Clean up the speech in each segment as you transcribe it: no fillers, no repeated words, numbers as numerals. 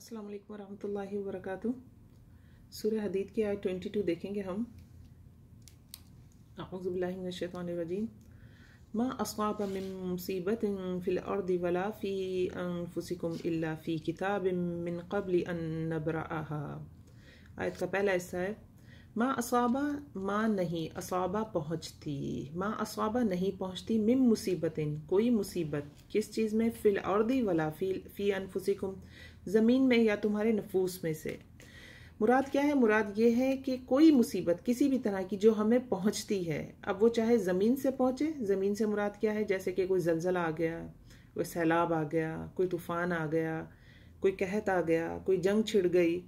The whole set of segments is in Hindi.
अस्सलाम वालेकुम वरहमतुल्लाहि वबरकातुहू। सूरह हदीद की आयत 22 देखेंगे हम। अऊज़ु बिल्लाहि मिनश शैतानिर रजीम। मा अस्वाब मिन मुसीबतिन फिल अर्दि वला फी अनफुसिकुम इल्ला फी किताबिम मिन क़ब्लि अन नब्रअहा। आयत का पहला हिस्सा है माँ अस्वाबा, माँ नहीं अस्वाबा पहुँचती, माँ अस्वाबा नहीं पहुँचती, मिम मुसीबतिन कोई मुसीबत, किस चीज़ में, फिल अर्दी वला फी अनफुसिकुम ज़मीन में या तुम्हारे नफूस में से। मुराद क्या है? मुराद ये है कि कोई मुसीबत किसी भी तरह की जो हमें पहुँचती है, अब वो चाहे ज़मीन से पहुँचे, ज़मीन से मुराद क्या है, जैसे कि कोई जलजला आ गया, कोई सैलाब आ गया, कोई तूफ़ान आ गया, कोई कहत आ गया, कोई जंग छिड़ गई,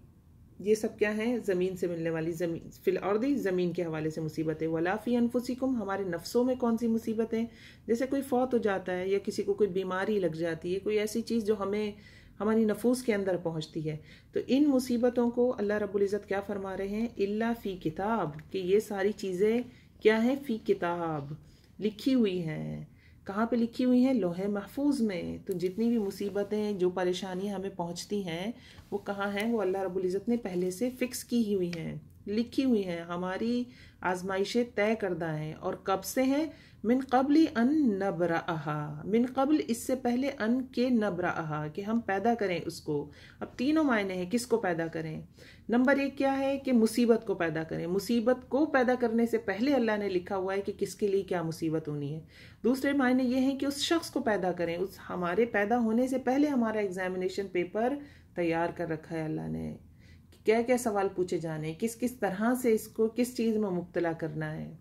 ये सब क्या है? ज़मीन से मिलने वाली, ज़मीन फिल अर्दी ज़मीन के हवाले से मुसीबतें। वला फी अनफुसिकुम हमारे नफ्सों में कौन सी मुसीबतें, जैसे कोई फौत हो जाता है या किसी को कोई बीमारी लग जाती है, कोई ऐसी चीज़ जो हमें हमारी नफूस के अंदर पहुंचती है। तो इन मुसीबतों को अल्लाह रब्बुल इज़्ज़त क्या फरमा रहे हैं? इल्ला फ़ी किताब, कि ये सारी चीज़ें क्या हैं? फ़ी किताब, लिखी हुई हैं। कहाँ पे लिखी हुई हैं? लोहे महफूज में। तो जितनी भी मुसीबतें, जो परेशानियां हमें पहुंचती हैं, वो कहाँ हैं? वो अल्लाह रब्बुल इज़्ज़त ने पहले से फिक्स की हुई हैं, लिखी हुई हैं। हमारी आजमाइशें तय करदा हैं। और कब से हैं? मिन क़ब्ल अन नब्रअहा, मिन क़ब्ल इससे पहले, अन के नब्रअहा कि हम पैदा करें उसको। अब तीनों मायने हैं किसको पैदा करें। नंबर एक क्या है कि मुसीबत को पैदा करें। मुसीबत को पैदा करने से पहले अल्लाह ने लिखा हुआ है कि किसके लिए क्या मुसीबत होनी है। दूसरे मायने ये हैं कि उस शख्स को पैदा करें, उस हमारे पैदा होने से पहले हमारा एग्जामिनेशन पेपर तैयार कर रखा है अल्लाह ने, क्या क्या सवाल पूछे जाने, किस किस तरह से इसको किस चीज़ में मुब्तला करना है।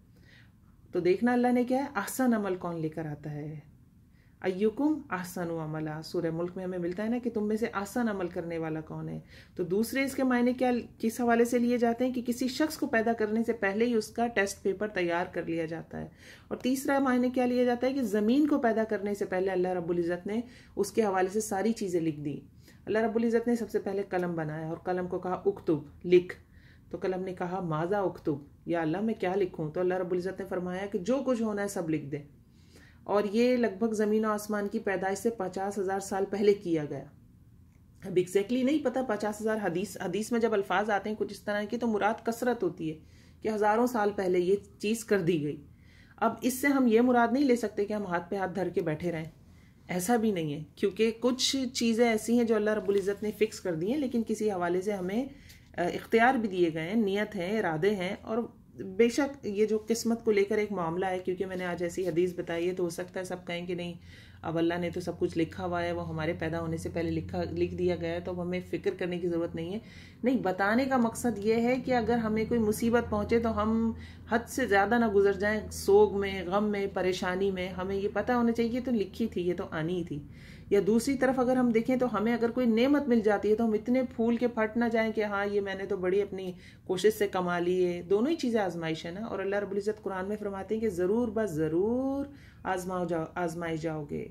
तो देखना अल्लाह ने क्या है, ahsan अमल कौन लेकर आता है। अय्युकुम ahsanu अमला, सूरह मुल्क में हमें मिलता है ना कि तुम में से आसान अमल करने वाला कौन है। तो दूसरे इसके मायने क्या किस हवाले से लिए जाते हैं कि किसी शख्स को पैदा करने से पहले ही उसका टेस्ट पेपर तैयार कर लिया जाता है। और तीसरा मायने क्या लिया जाता है कि ज़मीन को पैदा करने से पहले अल्लाह रब्बुल इज़्ज़त ने उसके हवाले से सारी चीज़ें लिख दी। अल्लाह रब्बुल इज़्ज़त ने सबसे पहले कलम बनाया और कलम को कहा उक्तुब, लिख। तो कलम ने कहा माजा उक्तुब, या अल्लाह मैं क्या लिखूं। तो अल्लाह रब्बुल इज़्ज़त ने फरमाया कि जो कुछ होना है सब लिख दे। और ये लगभग ज़मीन और आसमान की पैदाइश से 50,000 साल पहले किया गया। अब एग्जैक्टली नहीं पता 50,000, हदीस में जब अल्फाज आते हैं कुछ इस तरह की, तो मुराद कसरत होती है कि हज़ारों साल पहले ये चीज़ कर दी गई। अब इससे हम ये मुराद नहीं ले सकते कि हम हाथ पे हाथ धर के बैठे रहें, ऐसा भी नहीं है, क्योंकि कुछ चीज़ें ऐसी हैं जो अल्लाह रब्बुल इज़्ज़त ने फिक्स कर दी हैं, लेकिन किसी हवाले से हमें इख्तियार भी दिए गए हैं, नियत है, इरादे हैं। और बेशक ये जो किस्मत को लेकर एक मामला है, क्योंकि मैंने आज ऐसी हदीस बताई है, तो हो सकता है सब कहें कि नहीं अब अल्लाह ने तो सब कुछ लिखा हुआ है, वो हमारे पैदा होने से पहले लिख दिया गया है, तो अब हमें फ़िक्र करने की ज़रूरत नहीं है। नहीं, बताने का मकसद ये है कि अगर हमें कोई मुसीबत पहुँचे तो हम हद से ज़्यादा ना गुजर जाएं, सोग में, गम में, परेशानी में। हमें ये पता होना चाहिए कि तो लिखी थी, ये तो आनी ही थी। या दूसरी तरफ अगर हम देखें तो हमें अगर कोई नेमत मिल जाती है तो हम इतने फूल के फट ना जाएं कि हाँ ये मैंने तो बड़ी अपनी कोशिश से कमा ली है। दोनों ही चीज़ें आजमाइश है ना। और अल्लाह रब्बुल इज़्ज़त कुरान में फरमाते हैं कि ज़रूर बस ज़रूर आजमाए जाओगे।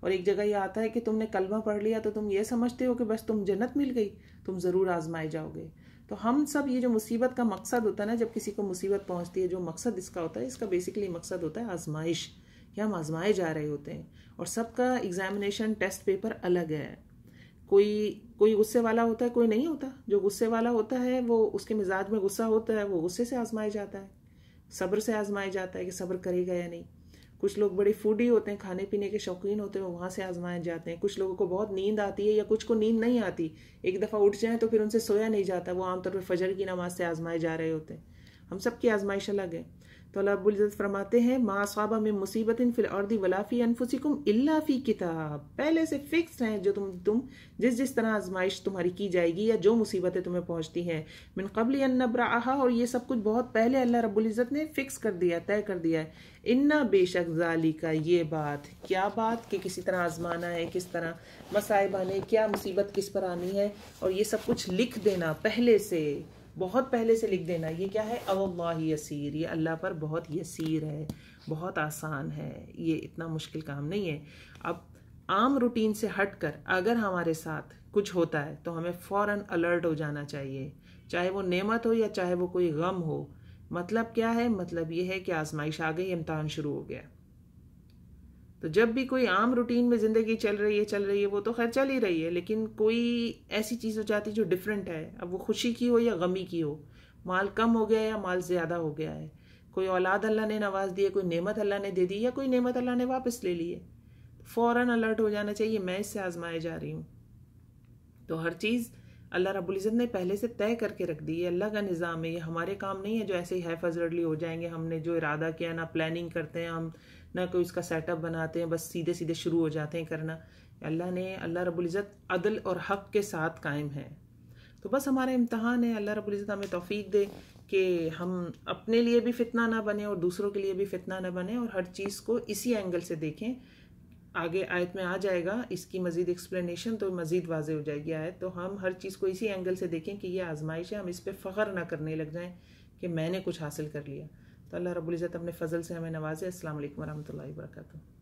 और एक जगह यह आता है कि तुमने कलमा पढ़ लिया तो तुम ये समझते हो कि बस तुम जन्नत मिल गई, तुम ज़रूर आजमाए जाओगे। तो हम सब ये जो मुसीबत का मकसद होता है ना, जब किसी को मुसीबत पहुंचती है, जो मकसद इसका होता है, इसका बेसिकली मकसद होता है आजमाइश, कि हम आजमाए जा रहे होते हैं। और सबका एग्जामिनेशन टेस्ट पेपर अलग है। कोई गुस्से वाला होता है, कोई नहीं होता। जो गुस्से वाला होता है वो, उसके मिजाज में गुस्सा होता है, वो गुस्से से आजमाया जाता है, सब्र से आजमाया जाता है कि सब्र करेगा या नहीं। कुछ लोग बड़े फूडी होते हैं, खाने पीने के शौकीन होते हैं, वहाँ से आजमाए जाते हैं। कुछ लोगों को बहुत नींद आती है या कुछ को नींद नहीं आती, एक दफ़ा उठ जाए तो फिर उनसे सोया नहीं जाता, वो आमतौर पर फजर की नमाज से आजमाए जा रहे होते हैं। हम सब की आजमाइश अलग है। तो अल्लाह रब्बुल इज़्ज़त फरमाते हैं मा अस्वाबा मिन मुसीबतिन फिल अर्दि वला फी अनफुसिकुम इल्ला फी किताब, पहले से फिक्स हैं जो तुम जिस तरह आजमाइश तुम्हारी की जाएगी या जो मुसीबतें तुम्हें पहुंचती हैं, मिन क़ब्लि अन नब्रअहा, और ये सब कुछ बहुत पहले अल्लाह रब्बुल इज़्ज़त ने फिक्स कर दिया, तय कर दिया है। इन्ना बेशक ज़ालिका, ये बात, क्या बात कि किसी तरह आजमाना है, किस तरह मसाइब आने, क्या मुसीबत किस पर आनी है, और ये सब कुछ लिख देना पहले से, बहुत पहले से लिख देना। ये क्या है? अल्लाह यसीर, ये अल्लाह पर बहुत यसीर है, बहुत आसान है, ये इतना मुश्किल काम नहीं है। अब आम रूटीन से हटकर अगर हमारे साथ कुछ होता है तो हमें फ़ौरन अलर्ट हो जाना चाहिए, चाहे वो नेमत हो या चाहे वो कोई गम हो। मतलब क्या है? मतलब ये है कि आजमाइश आ गई, इम्तहान शुरू हो गया। तो जब भी कोई आम रूटीन में ज़िंदगी चल रही है, वो तो खैर चल ही रही है, लेकिन कोई ऐसी चीज़ हो जाती है जो डिफरेंट है, अब वो खुशी की हो या गमी की हो, माल कम हो गया या माल ज़्यादा हो गया है, कोई औलाद अल्लाह ने नवाज दी है, कोई नेमत अल्लाह ने दे दी या कोई नेमत अल्लाह ने वापस ले ली है, फ़ौरन अलर्ट हो जाना चाहिए, मैं इससे आजमाए जा रही हूँ। तो हर चीज़ अल्लाह रब्बुल इज़्ज़त ने पहले से तय करके रख दी है, अल्लाह का निज़ाम है, ये हमारे काम नहीं है जो ऐसे ही हैफजर्डली हो जाएंगे, हमने जो इरादा किया ना प्लानिंग करते हैं हम, ना कोई इसका सेटअप बनाते हैं, बस सीधे सीधे शुरू हो जाते हैं करना। अल्लाह रब्बुल इज़्ज़त अदल और हक़ के साथ कायम है। तो बस हमारा इम्तहान है, अल्लाह रब्बुल इज़्ज़त हमें तौफीक दे कि हम अपने लिए भी फितना ना बने और दूसरों के लिए भी फितना ना बने, और हर चीज़ को इसी एंगल से देखें। आगे आयत में आ जाएगा इसकी मज़ीद एक्सप्लेनेशन, तो मज़ीद वाज़े हो जाएगी आयत। तो हम हर चीज़ को इसी एंगल से देखें कि ये आजमाइश है, हम इस पर फ़ख्र ना करने लग जाएं कि मैंने कुछ हासिल कर लिया। तो अल्लाह रब्बुल इज़्ज़त अपने फ़ज़ल से हमें नवाज़े। अस्सलाम वालेकुम वरहमतुल्लाहि वबरकातुहू।